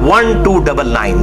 1299,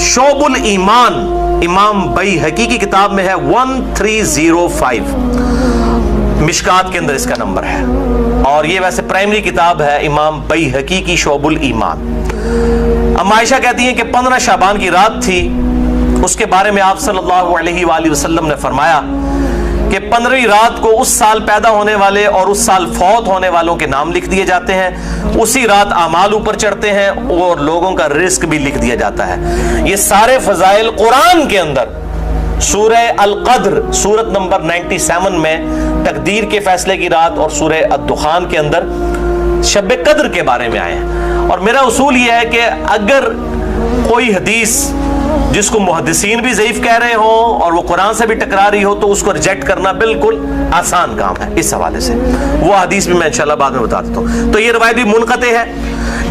شعب الایمان امام بیہقی کی کتاب میں ہے 1305، مشکات کے اندر اس کا نمبر ہے، اور یہ ویسے پرائمری کتاب ہے امام بیہقی کی شعب الایمان۔ ام عائشہ کہتی ہیں کہ 15 شعبان کی رات تھی، اس کے بارے میں آپ صلی اللہ علیہ وآلہ وسلم نے فرمایا کہ 15ویں رات کو اس سال پیدا ہونے والے اور اس سال فوت ہونے والوں کے نام لکھ دیے جاتے ہیں، اسی رات اعمال اوپر چڑھتے ہیں اور لوگوں کا رزق بھی لکھ دیا جاتا ہے۔ یہ سارے فضائل قرآن کے اندر سورہ القدر سورت نمبر 97 میں تقدیر کے فیصلے کی رات اور سورہ الدخان کے اندر شب قدر کے بارے میں آئے ہیں۔ اور میرا اصول یہ ہے کہ اگر کوئی حدیث جس کو محدثین بھی ضعیف کہہ رہے ہوں اور وہ قرآن سے بھی ٹکرا رہی ہو تو اس کو ریجیکٹ کرنا بالکل آسان کام ہے۔ اس حوالے سے وہ حدیث بھی میں انشاءاللہ بعد میں بتا دیتا ہوں۔ تو یہ روایت بھی منقطع ہے،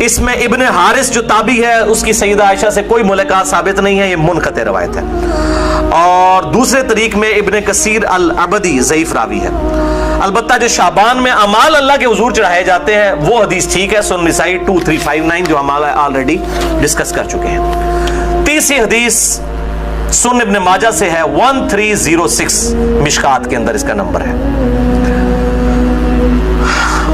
اس میں ابن حارث جو تابعی ہے اس کی سیدہ عائشہ سے کوئی ملاقات ثابت نہیں ہے، یہ منقطع روایت ہے۔ اور دوسرے طریق میں ابن کثیر العبدی ضعیف راوی ہے۔ البتہ جو شعبان میں اعمال اللہ کے حضور چڑھائے جاتے ہیں وہ حدیث ٹھیک ہے، سنن نسائی 2359 جو ہم آلریڈی ڈسکس کر چکے ہیں۔ تیسری حدیث سنن ابن ماجہ سے ہے 1306، مشکات کے اندر اس کا نمبر ہے،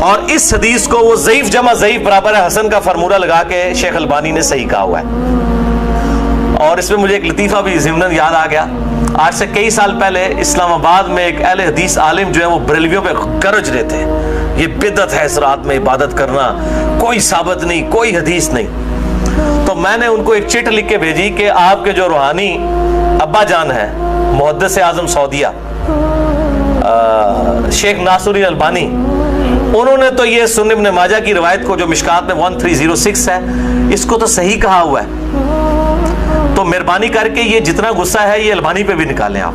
اور اس حدیث کو وہ ضعیف جمع ضعیف برابر ہے حسن کا فارمولہ لگا کے شیخ البانی نے صحیح کہا ہوا ہے۔ اور اس میں مجھے ایک لطیفہ بھی ضمناً یاد آ گیا، آج سے کئی سال پہلے اسلام آباد میں ایک اہل حدیث عالم جو ہے وہ بریلویوں پہ گرج رہے تھے، یہ بدعت ہے اس رات میں عبادت کرنا، کوئی ثابت نہیں، کوئی حدیث نہیں۔ تو میں نے ان کو ایک چٹ لکھ کے بھیجی کہ آپ کے جو روحانی ابا جان ہے محدث اعظم سعودیہ شیخ ناصرالدین البانی، انہوں نے تو یہ سنن ابن ماجہ کی روایت کو جو مشکات میں 1306 ہے اس کو تو صحیح کہا ہوا ہے، تو مہربانی کر کے یہ جتنا غصہ ہے یہ البانی پہ بھی نکالیں آپ۔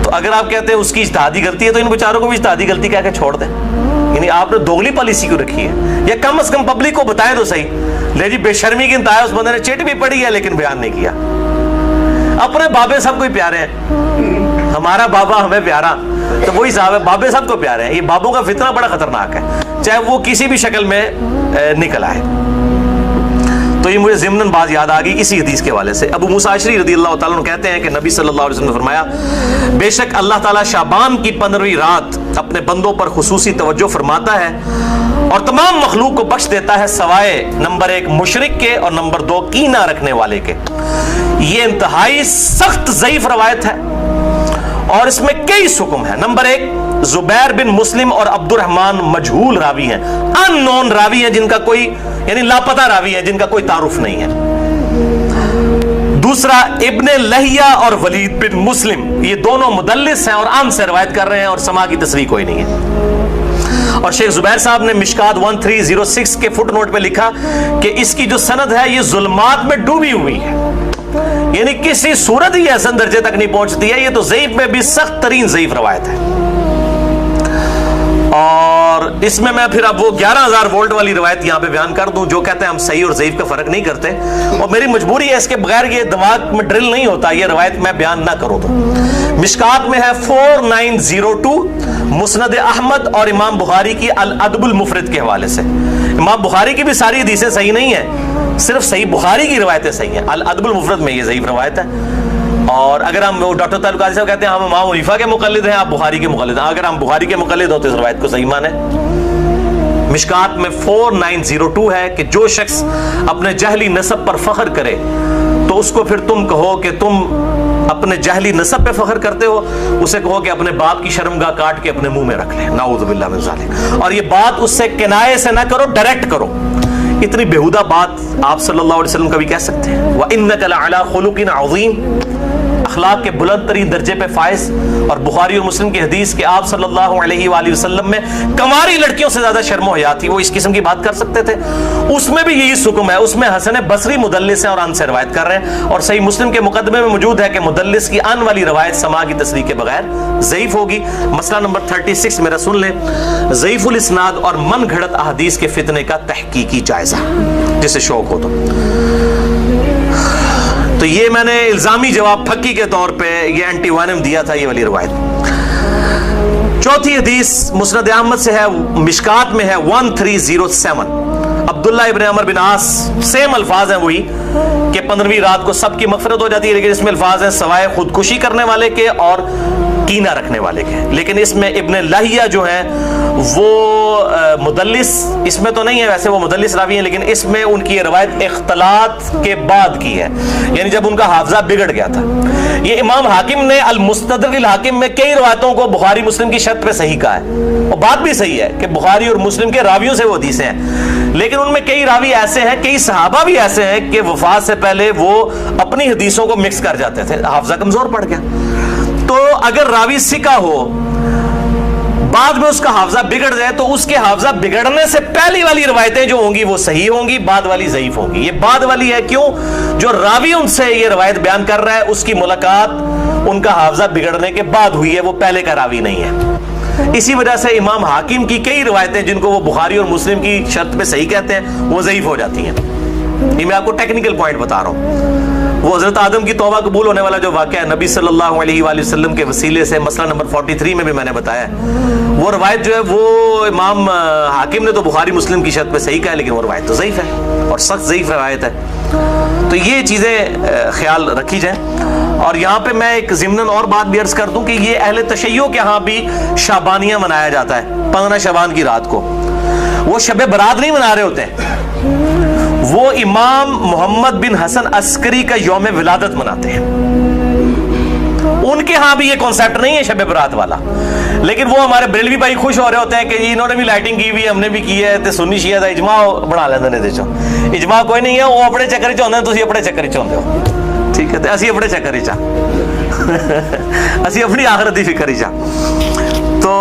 تو اگر آپ کہتے ہیں اس کی اجتہادی غلطی ہے تو ان بیچاروں کو بھی اجتہادی غلطی کہہ کے چھوڑ دیں، یعنی آپ نے دوگلی پالیسی کیوں رکھی ہے؟ یا کم از کم پبلک کو بتائیں تو صحیح۔ لے جی بے شرمی کی انتہا، اس بندے نے چٹ بھی پڑھی ہے لیکن بیان نہیں کیا۔ اپنے بابے سب کو ہی پیارے ہیں، ہمارا بابا ہمیں پیارا تو وہی صاحب ہے، بابے سب کو پیارے ہیں۔ یہ بابوں کا فتنہ بڑا خطرناک ہے، چاہے وہ کسی بھی شکل میں نکل آئے۔ تو یہ مجھے ضمناً بات یاد آ گئی اسی حدیث کے حوالے سے۔ ابو موسیٰ اشعری رضی اللہ تعالیٰ عنہ کہتے ہیں کہ نبی صلی اللہ علیہ وسلم نے فرمایا، بے شک اللہ تعالیٰ شعبان کی 15ویں رات اپنے بندوں پر خصوصی توجہ فرماتا ہے اور تمام مخلوق کو بخش دیتا ہے سوائے نمبر 1 مشرک کے اور نمبر 2 کینہ رکھنے والے کے۔ یہ انتہائی سخت ضعیف روایت ہے اور اس میں کئی حکم ہیں۔ نمبر 1 زبیر بن مسلم اور عبد الرحمن مجہول راوی ہیں، ان نون راوی ہیں، جن کا کوئی یعنی لاپتہ راوی ہیں، جن کا کوئی تعارف نہیں ہے۔ دوسرا ابن لہیہ اور ولید بن مسلم، یہ دونوں مدلس ہیں اور عام سے روایت کر رہے ہیں اور سما کی تصریح کوئی نہیں ہے۔ اور شیخ زبیر صاحب نے مشکات 1306 کے فٹ نوٹ پہ لکھا کہ اس کی جو سند ہے یہ ظلمات میں ڈوبی ہوئی ہے، یعنی کسی صورت ہی حسن درجے تک نہیں پہنچتی ہے، یہ تو ضعیف میں بھی سخت ترین ضعیف روایت ہے۔ اور اس میں پھر اب وہ 11,000 وولٹ والی روایت یہاں پہ بیان کر دوں جو کہتے ہیں ہم صحیح اور ضعیف کا فرق نہیں کرتے، اور میری مجبوری ہے، اس کے بغیر یہ دماغ میں ڈرل نہیں ہوتا یہ روایت میں بیان نہ کروں تو۔ مشکات میں ہے 4902 مسند احمد اور امام بخاری کی الادب المفرد کے حوالے سے۔ امام بخاری کی بھی ساری حدیثیں صحیح نہیں ہیں، صرف صحیح بخاری کی روایتیں صحیح ہیں، الادب المفرد میں یہ ضعیف روایت ہے۔ اور اگر ہم ڈاکٹر طارق قاضی صاحب کہتے ہیں ہم امام حنیفہ کے مقلد ہیں، آپ بخاری کے مقلد ہیں، اگر ہم بخاری کے مقلد ہو تو اس روایت کو صحیح مانیں۔ مشکات میں 4902 ہے کہ جو شخص اپنے جہلی نسب پر فخر کرے تو اس کو پھر تم کہو کہ تم اپنے جہلی نسب پہ فخر کرتے ہو، اسے کہو کہ اپنے باپ کی شرمگاہ کاٹ کے اپنے منہ میں رکھ لیں، نعوذ باللہ من ذالک۔ اور یہ بات اس سے کنایے سے نہ کرو، ڈائریکٹ کرو۔ اتنی بےہودہ بات آپ صلی اللہ علیہ وسلم کبھی کہہ سکتے ہیں؟ وَإِنَّكَ لَعَلَىٰ خُلُقٍ عَظِيمٍ، اخلاق کے بلند ترین درجے پہ فائز۔ اور بخاری اور مسلم کی حدیث کہ آپ صلی اللہ علیہ وآلہ وسلم میں کنواری لڑکیوں سے زیادہ شرم و حیا تھی، وہ اس قسم کی بات کر سکتے تھے؟ اس میں بھی یہی حکم ہے، اس میں حسن بصری مدلس ہیں اور ان سے روایت کر رہے ہیں، اور صحیح مسلم کے مقدمے میں موجود ہے کہ مدلس کی ان والی روایت سما کی تصریح کے بغیر ضعیف ہوگی۔ مسئلہ نمبر 36 میرا سن لیں، ضعیف الاسناد اور من گھڑت احادیث کے فتنے کا تحقیقی جائزہ، جسے شوق ہو تو یہ میں نے الزامی جواب پھکی کے طور پہ یہ اینٹی وینم دیا تھا، یہ والی روایت۔ چوتھی حدیث مسند احمد سے ہے، مشکات میں ہے 1307، عبد عبداللہ ابن عمر بن عاص، سیم الفاظ ہیں وہی کہ 15ویں رات کو سب کی مغفرت ہو جاتی ہے، لیکن اس میں الفاظ ہیں سوائے خودکشی کرنے والے کے اور کینہ رکھنے والے کے. لیکن اس میں ابن لہیہ جو ہیں وہ مدلس، اس میں تو نہیں ہے، ویسے وہ مدلس راوی ہیں، لیکن اس میں ان کی یہ روایت اختلاط کے بعد کی ہے، یعنی جب ان کا حافظہ بگڑ گیا تھا. یہ امام حاکم نے المستدرک الحاکم میں کئی روایتوں کو بخاری مسلم کی شرط پہ صحیح کہا ہے، اور بات بھی صحیح ہے کہ بخاری اور مسلم کے راویوں سے وہ حدیثیں ہیں، لیکن ان میں کئی راوی ایسے ہیں، کئی صحابہ بھی ایسے ہیں کہ وفات سے پہلے وہ اپنی حدیثوں کو مکس کر جاتے تھے، حافظہ کمزور پڑ گیا. تو اگر راوی ثقہ ہو، بعد میں اس کا حافظہ بگڑ جائے، تو اس کے حافظہ بگڑنے سے پہلی والی روایتیں جو ہوں گی وہ صحیح ہوں گی، بعد والی ضعیف ہوں گی. یہ بعد والی ہے کیوں؟ جو راوی ان سے یہ روایت بیان کر رہا ہے اس کی ملاقات ان کا حافظہ بگڑنے کے بعد ہوئی ہے، وہ پہلے کا راوی نہیں ہے. اسی وجہ سے امام حاکم کی کئی روایتیں جن کو وہ بخاری اور مسلم کی شرط پہ صحیح کہتے ہیں وہ ضعیف ہو جاتی ہیں. یہ میں آپ کو ٹیکنیکل پوائنٹ بتا رہا ہوں. وہ حضرت آدم کی توبہ قبول ہونے والا جو واقعہ ہے نبی صلی اللہ علیہ وآلہ وسلم کے وسیلے سے، مسئلہ نمبر 43 میں بھی میں نے بتایا ہے، وہ روایت جو ہے وہ امام حاکم نے تو بخاری مسلم کی شرط پہ صحیح کہا ہے، لیکن وہ روایت تو ضعیف ہے اور سخت ضعیف روایت ہے. تو یہ چیزیں خیال رکھی جائیں. اور یہاں پہ میں ایک ضمناً اور بات بھی عرض کر دوں کہ یہ اہل تشیع کے ہاں بھی شعبانیہ منایا جاتا ہے 15 شعبان کی رات کو. وہ شب برات نہیں منا رہے ہوتے ہیں، وہ امام محمد بن حسن عسکری کا یوم ولادت مناتے ہیں. ان کے ہاں بھی یہ کانسیپٹ نہیں ہے شب برات والا، لیکن وہ ہمارے بریلوی بھائی خوش ہو رہے ہوتے ہیں کہ انہوں نے بھی لائٹنگ کی ہوئی، ہم نے بھی کی ہے، تے سنی شیعہ دا اجماع بنا لیندے نے. دیکھو اجماع کوئی نہیں ہے، وہ اپنے چکر چ ہوندے ہیں، تسی اپنے چکر چ ہوندے ہو. ٹھیک ہے، تے اسی اپنے چکر چ اسی اپنی آخرت دی فکر چ. تو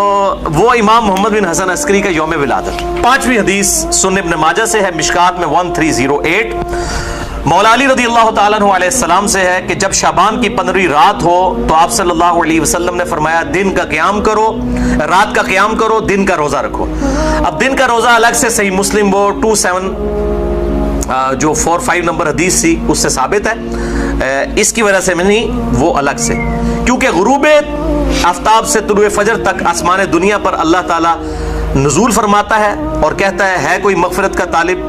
وہ امام محمد بن حسن عسکری کا یوم ولادت. 5ویں حدیث سنن ابن ماجہ سے ہے، مشکات میں 1308. مولا علی رضی اللہ تعالیٰ عنہ علیہ السلام سے ہے کہ جب شعبان کی 15ویں رات ہو تو آپ صلی اللہ علیہ وسلم نے فرمایا دن کا قیام کرو، رات کا قیام کرو، دن کا روزہ رکھو. اب دن کا روزہ الگ سے صحیح مسلم وہ 27 جو 45 نمبر حدیث تھی اس سے ثابت ہے، اس کی وجہ سے میں نہیں، وہ الگ سے، کیونکہ غروب آفتاب سے طلوع فجر تک آسمان دنیا پر اللہ تعالیٰ نزول فرماتا ہے اور کہتا ہے کوئی مغفرت کا طالب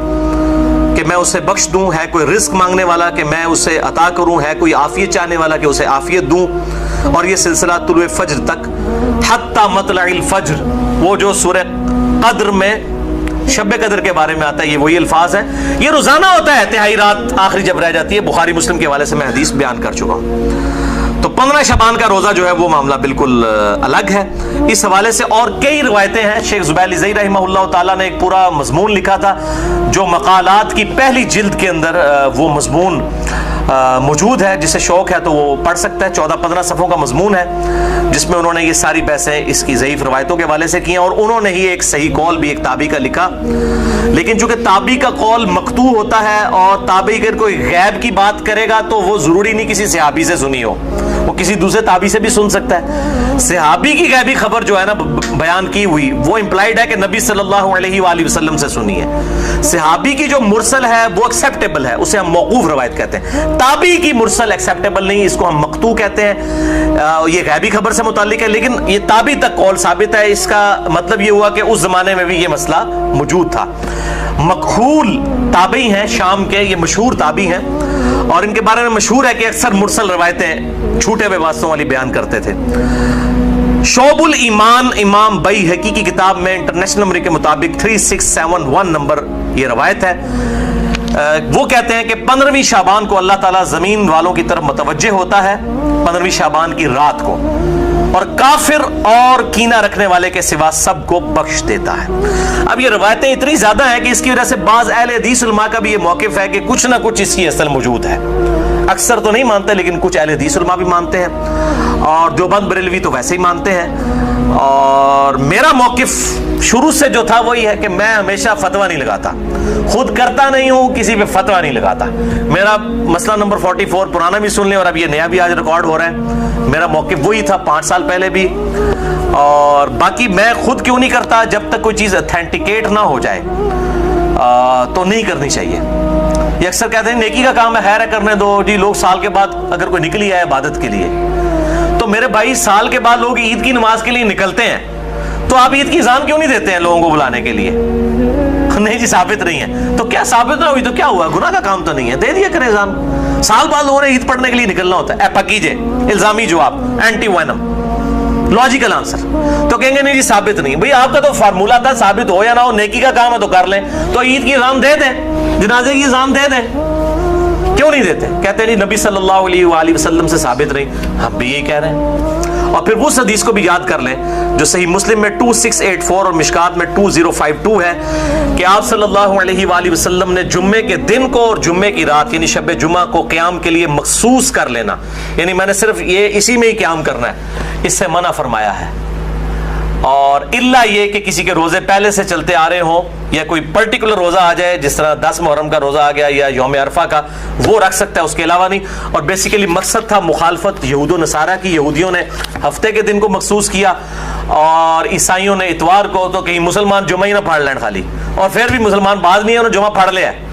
کہ میں اسے بخش دوں، ہے کوئی رزق مانگنے والا کہ میں اسے عطا کروں، ہے کوئی عافیت چاہنے والا کہ اسے عافیت دوں. اور یہ سلسلہ طلوع فجر تک حتی مطلع الفجر، وہ جو سورہ قدر میں شب قدر کے بارے میں آتا ہے، یہ وہی الفاظ ہیں. یہ روزانہ ہوتا ہے، تہائی رات آخری جب رہ جاتی ہے. بخاری مسلم کے حوالے سے میں حدیث بیان کر چکا ہوں. تو 15 شعبان کا روزہ جو ہے وہ معاملہ بالکل الگ ہے. اس حوالے سے اور کئی روایتیں ہیں. شیخ زبیر زئی رحمہ اللہ تعالیٰ نے ایک پورا مضمون لکھا تھا جو مقالات کی پہلی جلد کے اندر وہ مضمون موجود ہے، جسے شوق ہے تو وہ پڑھ سکتا ہے. 14-15 صفحوں کا مضمون ہے جس میں انہوں نے یہ ساری بحثیں اس کی ضعیف روایتوں کے حوالے سے کی ہیں، اور انہوں نے ہی ایک صحیح قول بھی ایک تابعی کا لکھا. لیکن چونکہ تابعی کا قول مقطوع ہوتا ہے اور تابعی اگر کوئی غیب کی بات کرے گا تو وہ ضروری نہیں کسی صحابی سے سنی ہو، وہ کسی دوسرے تابعی سے بھی سن سکتا ہے. صحابی کی غیبی خبر جو ہے نا بیان کی ہوئی وہ امپلائڈ ہے کہ نبی صلی اللہ علیہ وآلہ وسلم سے سنی ہے. صحابی کی جو مرسل ہے وہ ایکسیپٹیبل ہے، اسے ہم موقوف روایت کہتے ہیں. تابعی کی مرسل ایکسیپٹیبل نہیں، اس کو ہم مقطوع کہتے ہیں. یہ غیبی خبر سے متعلق ہے، لیکن یہ تابعی تک قول ثابت ہے. اس کا مطلب یہ ہوا کہ اس زمانے میں بھی یہ مسئلہ موجود تھا. مکحول تابعی ہیں شام کے، یہ مشہور تابعی ہیں، اور ان کے بارے میں مشہور ہے کہ اکثر مرسل روایتیں چھوٹے ہوئے واسطوں والی بیان کرتے تھے. شعب الایمان امام بیہقی کی کتاب میں انٹرنیشنل نمبر کے مطابق 3671 نمبر یہ روایت ہے. وہ کہتے ہیں کہ 15ویں شعبان کو اللہ تعالیٰ زمین والوں کی طرف متوجہ ہوتا ہے 15ویں شعبان کی رات کو، اور کافر اور کینہ رکھنے والے کے سوا سب کو بخش دیتا ہے. اب یہ روایتیں اتنی زیادہ ہیں کہ اس کی وجہ سے بعض اہل حدیث علماء کا بھی یہ موقف ہے کہ کچھ نہ کچھ اس کی اصل موجود ہے. اکثر تو نہیں مانتے لیکن کچھ اہل حدیث علماء بھی مانتے ہیں، اور دیوبند بریلوی تو ویسے ہی مانتے ہیں. اور میرا موقف شروع سے جو تھا وہی ہے کہ میں ہمیشہ فتویٰ نہیں لگاتا، خود کرتا نہیں ہوں، کسی پہ فتویٰ نہیں لگاتا. میرا مسئلہ نمبر 44 پرانا بھی سن لیں اور اب یہ نیا بھی آج ریکارڈ ہو رہا ہے. میرا موقف وہی تھا 5 سال پہلے بھی، اور باقی میں خود کیوں نہیں کرتا، جب تک کوئی چیز اتھینٹیکیٹ نہ ہو جائے تو نہیں کرنی چاہیے. یہ اکثر کہتے ہیں نیکی کا کام ہے، خیر ہے کرنے دو جی. لوگ سال کے بعد اگر کوئی نکلی ہے عبادت کے لیے، تو میرے بھائی سال کے بعد لوگ عید کی نماز کے لیے نکلتے ہیں، تو آپ عید کی اذان کیوں نہیں دیتے ہیں لوگوں کو بلانے کے لیے؟ نہیں جی ثابت نہیں ہے. تو کیا ثابت نہ ہوئی تو کیا ہوا, گناہ کا کام تو نہیں ہے, دے دیا کرے اذان. سال بعد لوگوں نے عید پڑھنے کے لیے نکلنا ہوتا ہے, پکیجے الزامی جواب, اینٹی وینم, لاجیکل آنسر. تو کہیں گے نہیں جی ثابت نہیں. بھئی آپ کا تو فارمولہ تھا, ثابت ہو یا نہ ہو, نیکی کا کام ہے تو کر لیں. تو عید کی اذان دے دیں, جنازے کی اذان دے دیں, کیوں نہیں دیتے؟ کہتے ہیں نبی صلی اللہ علیہ وآلہ وسلم سے ثابت نہیں. ہم بھی یہی کہہ رہے ہیں. اور پھر اس حدیث کو بھی یاد کر لیں جو صحیح مسلم میں 2684 اور مشکات میں 2052 ہے کہ آپ صلی اللہ علیہ وآلہ وسلم نے جمعے کے دن کو اور جمعے کی رات یعنی شب جمعہ کو قیام کے لیے مخصوص کر لینا, یعنی میں نے صرف یہ اسی میں ہی قیام کرنا ہے, اس سے منع فرمایا ہے. اور الا یہ کہ کسی کے روزے پہلے سے چلتے آ رہے ہوں یا کوئی پرٹیکولر روزہ آ جائے, جس طرح 10 محرم کا روزہ آ گیا یا یوم عرفہ کا, وہ رکھ سکتا ہے, اس کے علاوہ نہیں. اور بیسیکلی مقصد تھا مخالفت یہود و نصارہ کی. یہودیوں نے ہفتے کے دن کو مخصوص کیا اور عیسائیوں نے اتوار کو, تو کہیں مسلمان جمعہ ہی نہ پھاڑ لین خالی, اور پھر بھی مسلمان بعض نہیں ہے, انہوں نے جمعہ پھاڑ لیا ہے.